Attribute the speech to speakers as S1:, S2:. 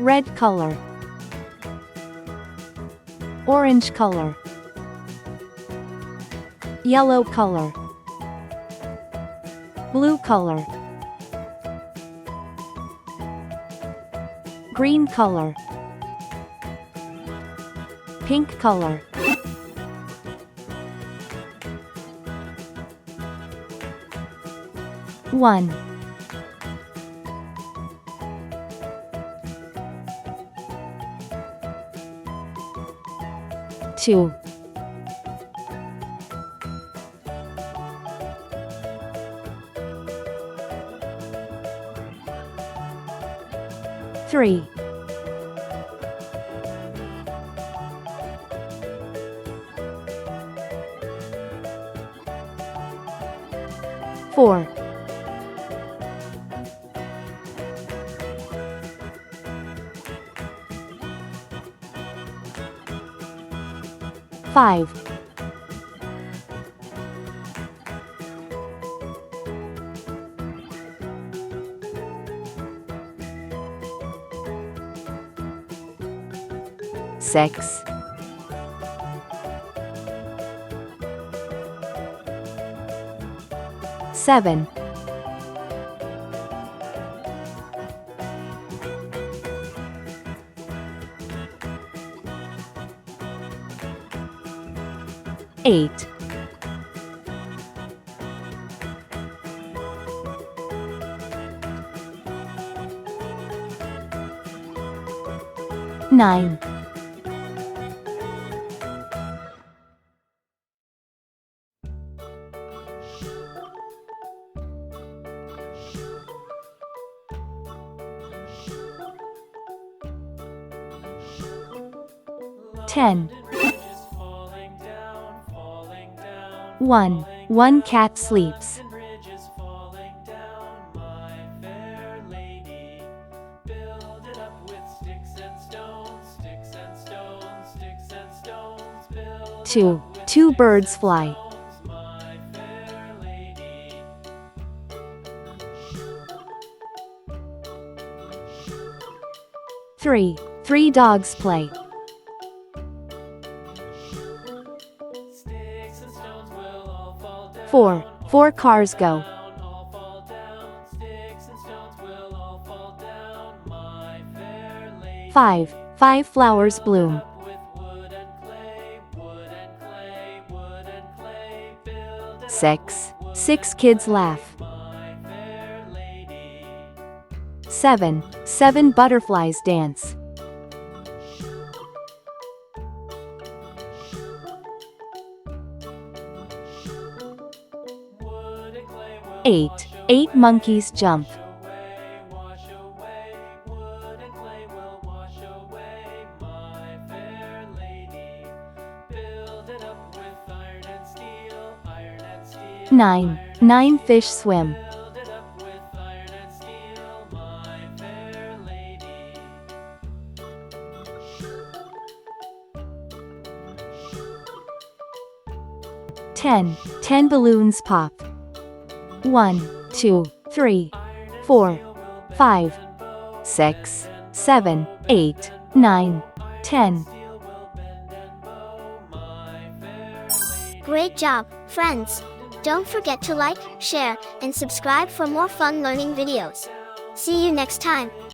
S1: red color, orange color, yellow color, blue color, green color, pink color, one, two, three, four, five, six, seven, eight, nine, 10. 1 cat sleeps. 2 birds fly. 3 dogs play. 4 cars go. 5 flowers bloom. 6 kids laugh. 7 butterflies dance. 8 monkeys jump. 9 fish swim. 10 balloons pop. 1 2 3 4 5 6 7 8 9 10.
S2: Great job, friends! Don't forget to like, share, and subscribe for more fun learning videos. See you next time.